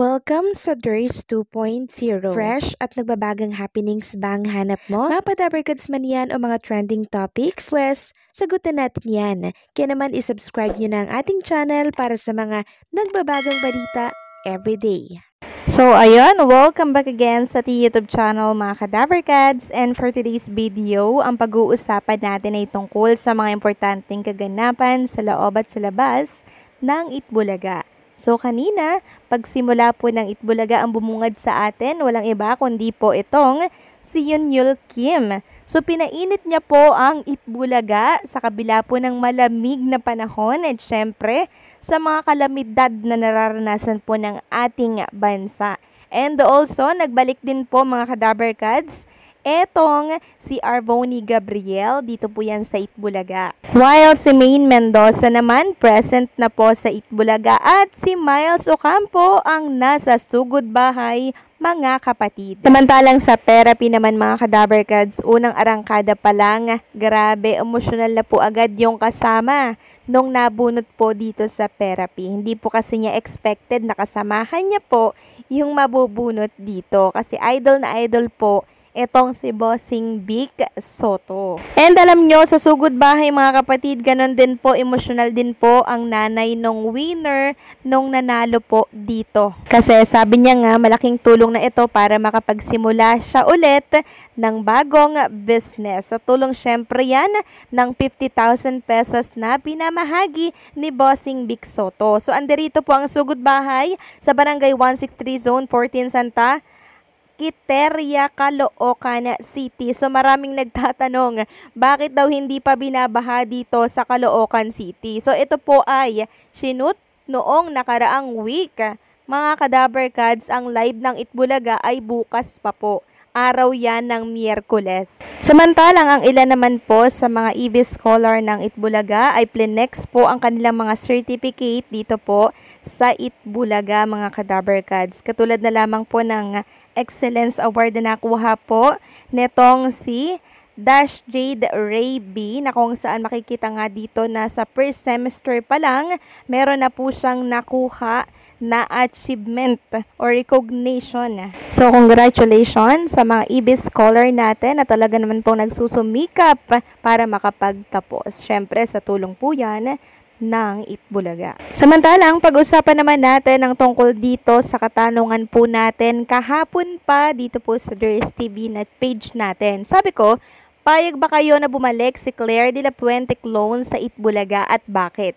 Welcome sa Durs 2.0. Fresh at nagbabagang happenings ba ang hanap mo? Mga padabarkads man yan o mga trending topics? Pues, sagutan natin yan. Kaya naman isubscribe nyo na ang ating channel para sa mga nagbabagang balita everyday. So, ayun, welcome back again sa YouTube channel mga Kadaverkads. And for today's video, ang pag-uusapan natin ay tungkol sa mga importanteng kaganapan sa loob at sa labas ng Itbulaga. So, kanina, pagsimula po ng Itbulaga ang bumungad sa atin, walang iba kundi po itong si Yunyul Kim. So, pinainit niya po ang Itbulaga sa kabila po ng malamig na panahon at syempre, sa mga kalamidad na nararanasan po ng ating bansa. And also, nagbalik din po mga Kadaverkads, etong si Arboni Gabriel, dito po yan sa Itbulaga. While si Maine Mendoza naman, present na po sa Itbulaga at si Miles Ocampo ang nasa sugod bahay mga kapatid. Samantalang sa therapy naman mga Kadaverkads, unang arangkada pa lang, grabe, emosyonal na po agad yung kasama nung nabunot po dito sa therapy. Hindi po kasi niya expected na kasamahan niya po yung mabubunot dito kasi idol na idol po etong si Bossing Vic Soto. And alam nyo, sa sugod bahay mga kapatid, ganon din po, emosyonal din po ang nanay nung winner nung nanalo po dito. Kasi sabi niya nga, malaking tulong na ito para makapagsimula siya ulit ng bagong business. Sa tulong syempre yan ng 50,000 pesos na pinamahagi ni Bossing Vic Soto. So andirito po ang sugod bahay sa Barangay 163 Zone 14 Santa Quiteria, Caloocan City. So maraming nagtatanong, bakit daw hindi pa binabaha dito sa Caloocan City? So ito po ay sinut noong nakaraang week. Mga Kadaverkads, ang live ng Itbulaga ay bukas pa po. Araw yan ng Miyerkules. Samantalang ang ilan naman po sa mga EB Scholar ng Itbulaga ay plinex po ang kanilang mga certificate dito po sa Itbulaga mga Kadaverkads. Katulad na lamang po ng Excellence Award na nakuha po netong si Dash Jade Ray B na kung saan makikita nga dito na sa first semester pa lang meron na po siyang nakuha na achievement or recognition. So, congratulations sa mga EB Scholar natin na talaga naman pong nagsusumikap para makapagtapos. Syempre, sa tulong po yan ng Itbulaga. Samantalang, pag-usapan naman natin ang tungkol dito sa katanungan po natin kahapon pa dito po sa Durs TV na page natin. Sabi ko, payag ba kayo na bumalik si Claire de la Puente clone sa Itbulaga at bakit?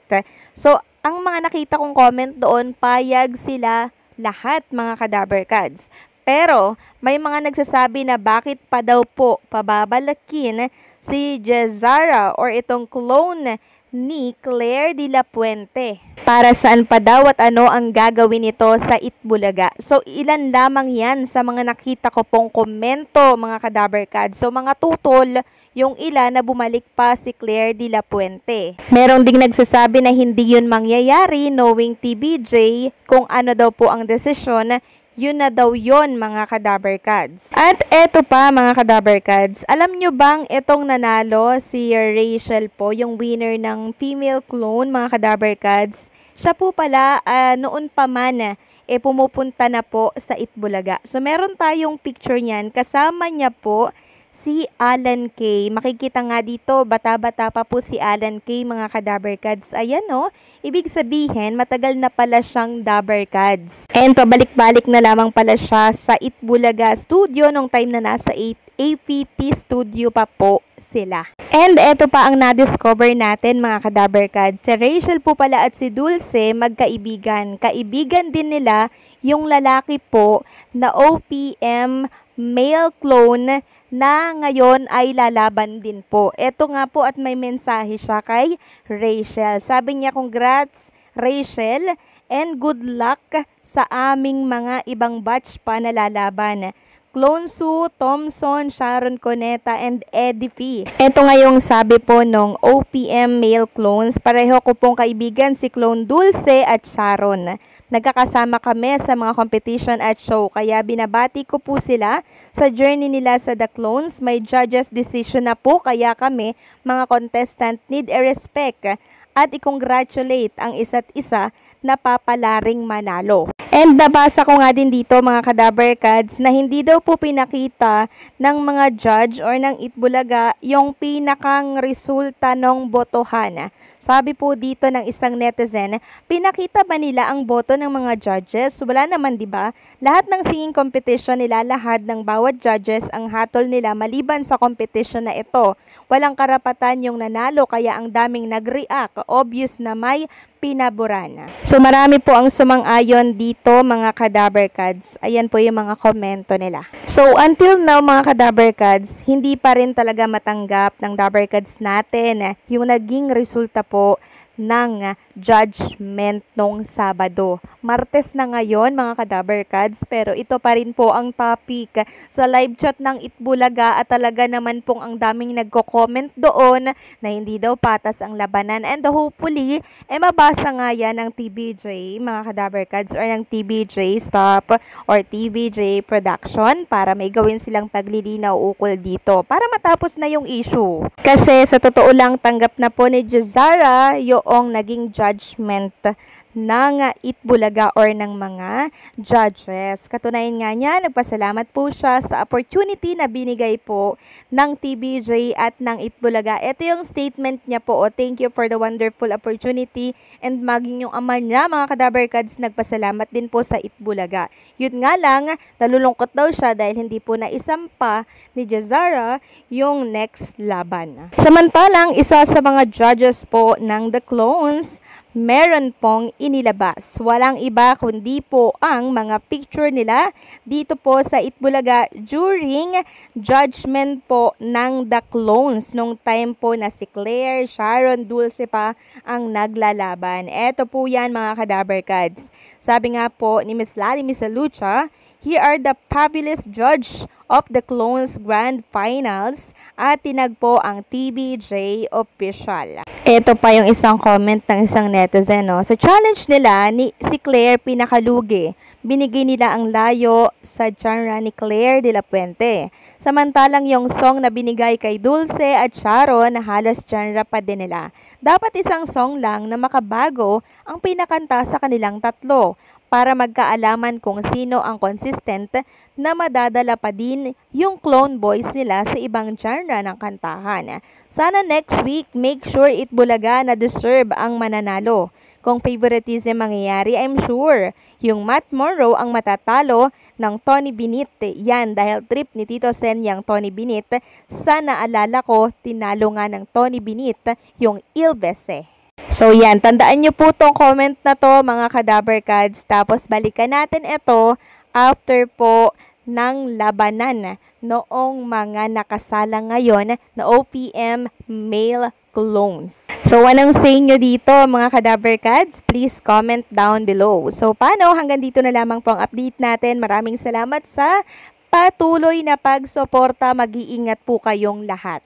So, ang mga nakita kong comment doon, payag sila lahat mga Kadaverkads. Pero, may mga nagsasabi na bakit pa daw po pababalakin si Jezara or itong clone ni Claire de la Puente. Para saan pa daw at ano ang gagawin nito sa Itbulaga? So, ilan lamang yan sa mga nakita ko pong komento, mga Kadaverkads. So, mga tutol, yung ilan na bumalik pa si Claire de la Puente. Merong ding nagsasabi na hindi yun mangyayari, knowing TBJ, kung ano daw po ang desisyon, yun na daw yun mga Kadaverkads. At eto pa mga Kadaverkads, alam nyo bang itong nanalo si Rachel po, yung winner ng female clone mga Kadaverkads, siya po pala noon pa man pumupunta na po sa Itbulaga. So meron tayong picture niyan, kasama niya po si Alan K. Makikita nga dito, bata-bata pa po si Alan K, mga Kadaverkads. Ayan no, ibig sabihin, matagal na pala siyang Daverkads. And pabalik-balik na lamang pala siya sa Itbulaga studio nung time na nasa APT studio pa po sila. And eto pa ang na-discover natin mga Kadaverkads. Si Rachel po pala at si Dulce magkaibigan. Kaibigan din nila yung lalaki po na OPM male clone na ngayon ay lalaban din po. Ito nga po at may mensahe siya kay Rachel. Sabi niya, congrats Rachel and good luck sa aming mga ibang batch pa na lalaban. Clone Sue, Thompson, Sharon Coneta, and Eddie P. Ito nga yung sabi po nung OPM male clones. Pareho ko pong kaibigan si Clone Dulce at Sharon. Nagkakasama kami sa mga competition at show, kaya binabati ko po sila sa journey nila sa The Clones. May judges decision na po, kaya kami, mga contestant, need a respect at i-congratulate ang isa't isa napapalaring manalo. And nabasa ko nga din dito mga Kadaver Cards na hindi daw po pinakita ng mga judge or ng Itbulaga yung pinakang resulta ng botohan. Sabi po dito ng isang netizen, pinakita ba nila ang boto ng mga judges? Wala naman, di ba? Lahat ng singing competition nilalahad ng bawat judges ang hatol nila maliban sa competition na ito. Walang karapatan yung nanalo kaya ang daming nag-react. Obvious na may pinaboran. So marami po ang sumang-ayon dito mga Kadaver Cards. Ayan po yung mga komento nila. So until now mga Kadaver Cards, hindi pa rin talaga matanggap ng Daver Cards natin yung naging resulta po ng judgment nung Sabado. Martes na ngayon mga Kadaver Cards, pero ito pa rin po ang topic sa live chat ng Itbulaga at talaga naman pong ang daming nagko-comment doon na hindi daw patas ang labanan and hopefully mabasa nga yan ng TBJ mga Kadaver Cards or ng TBJ Stop or TBJ Production para may gawin silang paglilinaw ukol dito para matapos na yung issue. Kasi sa totoo lang tanggap na po ni Jazara yung naging judgment ng Itbulaga or ng mga judges. Katunayan nga niya, nagpasalamat po siya sa opportunity na binigay po ng TBJ at ng Itbulaga. Ito yung statement niya po, thank you for the wonderful opportunity and maging yung ama niya, mga Kadaver Cards, nagpasalamat din po sa Itbulaga. Yun nga lang, nalulungkot daw siya dahil hindi po naisampa ni Jazara yung next laban. Samantalang, isa sa mga judges po ng The Clones, meron pong inilabas. Walang iba kundi po ang mga picture nila dito po sa Itbulaga during judgment po ng The Clones nung time po na si Claire, Sharon, Dulce pa ang naglalaban. Eto po yan mga Kadaver Cards. Sabi nga po ni Miss Lali Misalucha, here are the fabulous judge of The Clones Grand Finals at tinagpo ang TBJ official. Ito pa yung isang comment ng isang netizen. No? Sa challenge nila, si Claire pinakalugi. Binigay nila ang layo sa genre ni Claire de la Puente. Samantalang yung song na binigay kay Dulce at Sharon, halos genre pa din nila. Dapat isang song lang na makabago ang pinakanta sa kanilang tatlo para magkaalaman kung sino ang consistent na madadala pa din yung clone boys nila sa ibang genre ng kantahan. Sana next week, make sure Itbulaga na deserve ang mananalo. Kung favoritism mangyayari, I'm sure yung Matt Monroe ang matatalo ng Tony Binit. Yan dahil trip ni Tito Sen yung Tony Binit. Sa naalala ko, tinalo nga ng Tony Binit yung Ilvese. So yan, tandaan nyo po tong comment na to mga Kadaver Cards. Tapos balikan natin ito after po ng labanan noong mga nakasala ngayon na OPM male clones. So anong say nyo dito mga Kadaver Cards? Please comment down below. So paano? Hanggang dito na lamang po ang update natin. Maraming salamat sa patuloy na pagsuporta. Mag-iingat po kayong lahat.